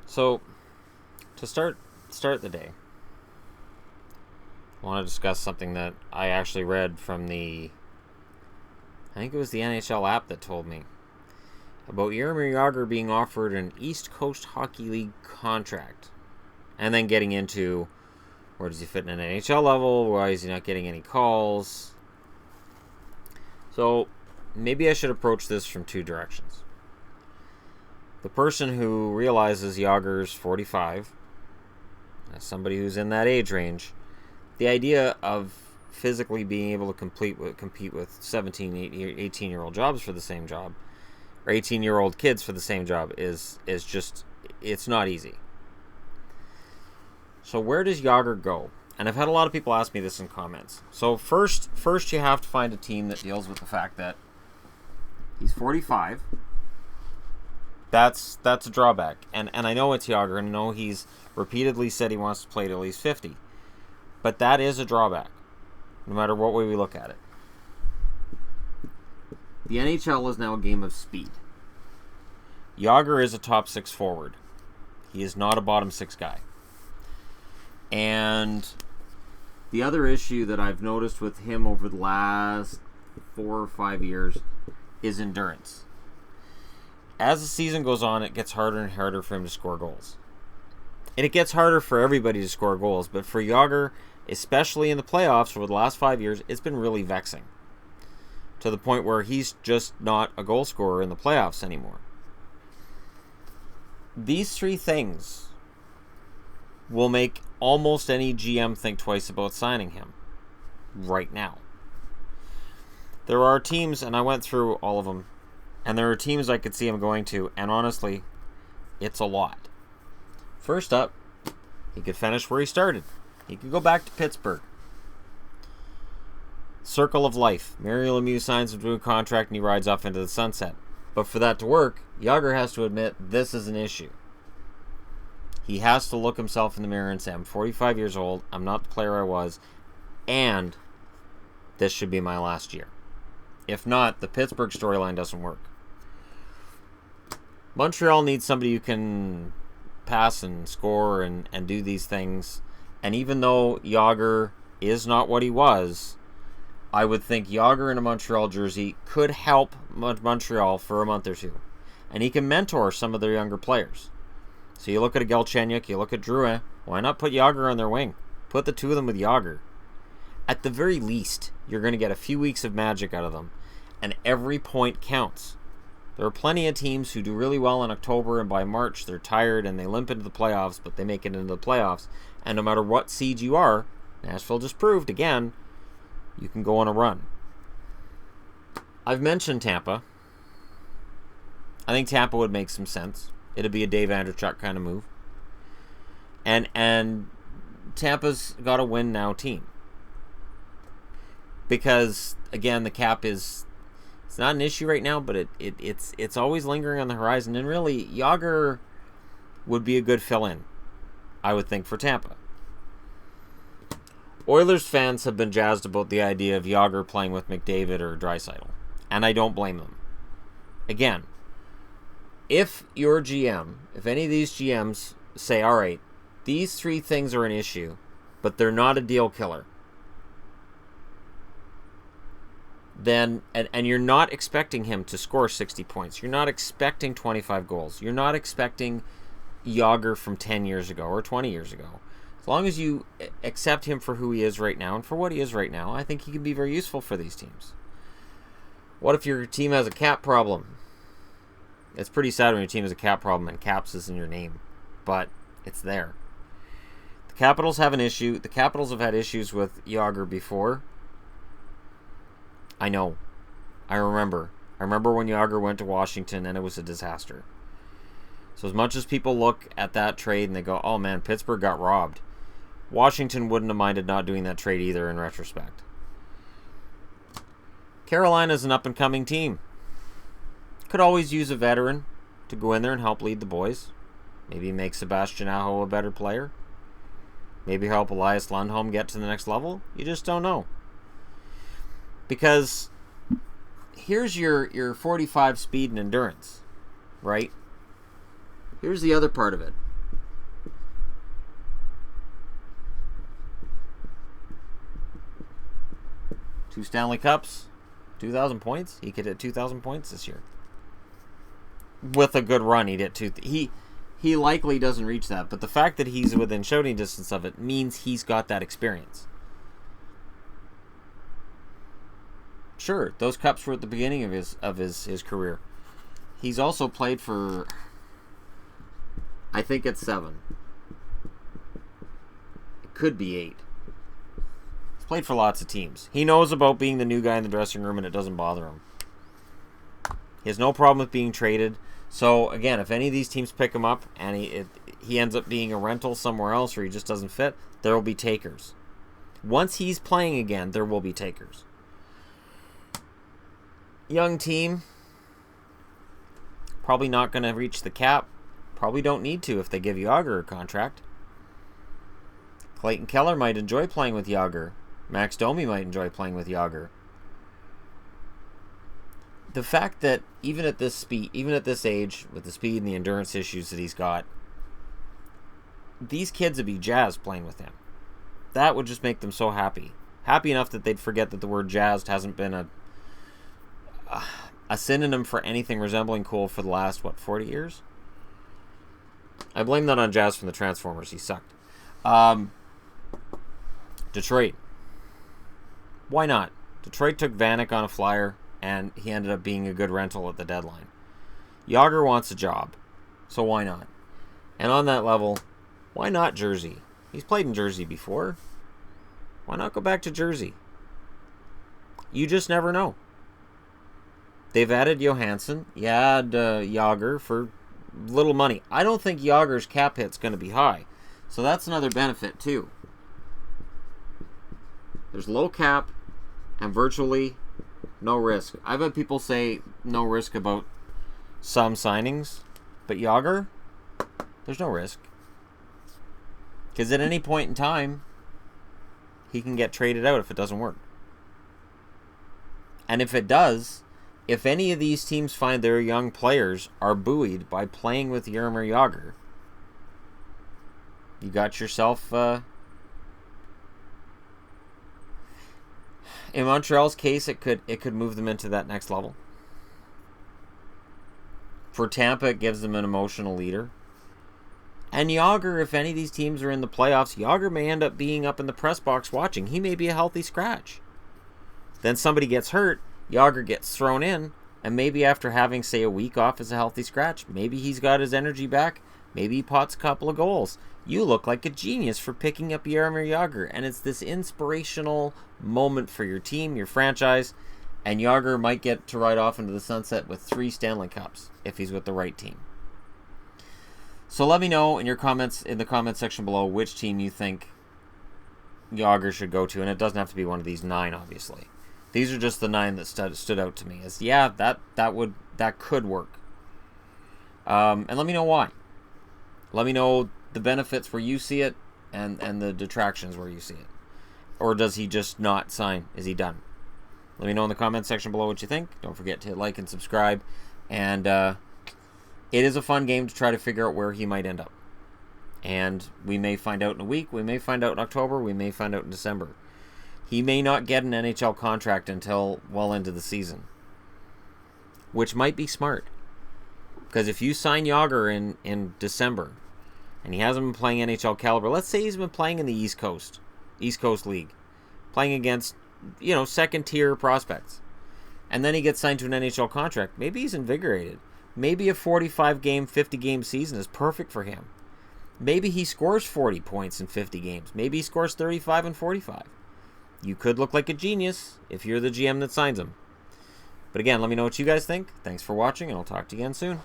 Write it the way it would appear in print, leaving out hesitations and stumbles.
So, to start the day, I want to discuss something that I actually read from I think it was the NHL app that told me about Jaromir Jagr being offered an East Coast Hockey League contract, and then getting into where does he fit in an NHL level, why is he not getting any calls. So maybe I should approach this from two directions. The person who realizes Jagr's 45, as somebody who's in that age range, the idea of physically being able to compete with 17, 18-year-old jobs for the same job, or 18-year-old kids for the same job is just, it's not easy. So where does Jagr go? And I've had a lot of people ask me this in comments. So first you have to find a team that deals with the fact that he's 45. That's a drawback. And I know it's Jagr, and I know he's repeatedly said he wants to play till he's 50. But that is a drawback, no matter what way we look at it. The NHL is now a game of speed. Jagr is a top 6 forward. He is not a bottom 6 guy. And the other issue that I've noticed with him over the last 4 or 5 years is endurance. As the season goes on, it gets harder and harder for him to score goals. And it gets harder for everybody to score goals, but for Jagr, especially in the playoffs over the last 5 years, it's been really vexing. To the point where he's just not a goal scorer in the playoffs anymore. These three things will make almost any GM think twice about signing him right now. There are teams, and I went through all of them, and there are teams I could see him going to, and honestly, it's a lot. First up, he could finish where he started. He could go back to Pittsburgh. Circle of life. Mario Lemieux signs him to a contract and he rides off into the sunset. But for that to work, Jagr has to admit this is an issue. He has to look himself in the mirror and say, I'm 45 years old, I'm not the player I was, and this should be my last year. If not, the Pittsburgh storyline doesn't work. Montreal needs somebody who can pass and score and do these things. And even though Jagr is not what he was, I would think Jagr in a Montreal jersey could help Montreal for a month or two. And he can mentor some of their younger players. So you look at a Galchenyuk, you look at Drouin, why not put Jagr on their wing? Put the two of them with Jagr. At the very least, you're going to get a few weeks of magic out of them, and every point counts. There are plenty of teams who do really well in October, and by March they're tired and they limp into the playoffs, but they make it into the playoffs. And no matter what seed you are, Nashville just proved again, you can go on a run. I've mentioned Tampa. I think Tampa would make some sense. It'd be a Dave Andreychuk kind of move. And Tampa's got a win now team. Because, again, the cap is... It's not an issue right now, but it's always lingering on the horizon. And really, Jagr would be a good fill-in, I would think, for Tampa. Oilers fans have been jazzed about the idea of Jagr playing with McDavid or Draisaitl. And I don't blame them. Again, if your GM, if any of these GMs say, all right, these three things are an issue, but they're not a deal killer, then, and you're not expecting him to score 60 points, you're not expecting 25 goals, you're not expecting Jagr from 10 years ago or 20 years ago. As long as you accept him for who he is right now and for what he is right now, I think he can be very useful for these teams. What if your team has a cap problem? It's pretty sad when your team has a cap problem and caps is in your name, but it's there. The Capitals have an issue. The Capitals have had issues with Jagr before. I know. I remember when Jagr went to Washington and it was a disaster. So as much as people look at that trade and they go, oh man, Pittsburgh got robbed, Washington wouldn't have minded not doing that trade either in retrospect. Carolina's an up-and-coming team. Could always use a veteran to go in there and help lead the boys. Maybe make Sebastian Aho a better player. Maybe help Elias Lundholm get to the next level. You just don't know. Because here's your 45 speed and endurance, right? Here's the other part of it. 2 Stanley Cups, 2,000 points. He could hit 2,000 points this year. With a good run, he'd hit 2. He likely doesn't reach that, but the fact that he's within shouting distance of it means he's got that experience. Sure, those cups were at the beginning of his career. He's also played for, I think it's 7. It could be 8. He's played for lots of teams. He knows about being the new guy in the dressing room, and it doesn't bother him. He has no problem with being traded. So, again, if any of these teams pick him up and he ends up being a rental somewhere else or he just doesn't fit, there will be takers. Once he's playing again, there will be takers. Young team. Probably not going to reach the cap. Probably don't need to if they give Jagr a contract. Clayton Keller might enjoy playing with Jagr. Max Domi might enjoy playing with Jagr. The fact that even at this speed, even at this age, with the speed and the endurance issues that he's got, these kids would be jazzed playing with him. That would just make them so happy. Happy enough that they'd forget that the word jazzed hasn't been a synonym for anything resembling cool for the last, 40 years? I blame that on Jazz from the Transformers. He sucked. Detroit. Why not? Detroit took Vanek on a flyer, and he ended up being a good rental at the deadline. Jagr wants a job, so why not? And on that level, why not Jersey? He's played in Jersey before. Why not go back to Jersey? You just never know. They've added Johansson. You add Jagr for little money. I don't think Jagr's cap hit's going to be high. So that's another benefit, too. There's low cap and virtually no risk. I've had people say no risk about some signings, but Jagr, there's no risk. Because at any point in time, he can get traded out if it doesn't work. And if it does, if any of these teams find their young players are buoyed by playing with Jaromir Jagr, you got yourself... in Montreal's case, it could move them into that next level. For Tampa, it gives them an emotional leader. And Jagr, if any of these teams are in the playoffs, Jagr may end up being up in the press box watching. He may be a healthy scratch. Then somebody gets hurt, Jagr gets thrown in, and maybe after having, say, a week off as a healthy scratch, maybe he's got his energy back, maybe he pots a couple of goals. You look like a genius for picking up Jaromir Jagr, and it's this inspirational moment for your team, your franchise, and Jagr might get to ride off into the sunset with 3 Stanley Cups if he's with the right team. So let me know in your comments, in the comment section below, which team you think Jagr should go to, and it doesn't have to be one of these 9, obviously. These are just the 9 that stood out to me as, yeah, that could work. And let me know why. Let me know the benefits where you see it and the detractions where you see it. Or does he just not sign? Is he done? Let me know in the comment section below what you think. Don't forget to hit like and subscribe. And it is a fun game to try to figure out where he might end up. And we may find out in a week. We may find out in October. We may find out in December. He may not get an NHL contract until well into the season. Which might be smart. Because if you sign Jagr in December, and he hasn't been playing NHL caliber, let's say he's been playing in the East Coast League, playing against, second-tier prospects, and then he gets signed to an NHL contract, maybe he's invigorated. Maybe a 45-game, 50-game season is perfect for him. Maybe he scores 40 points in 50 games. Maybe he scores 35 and 45. You could look like a genius if you're the GM that signs him. But again, let me know what you guys think. Thanks for watching, and I'll talk to you again soon.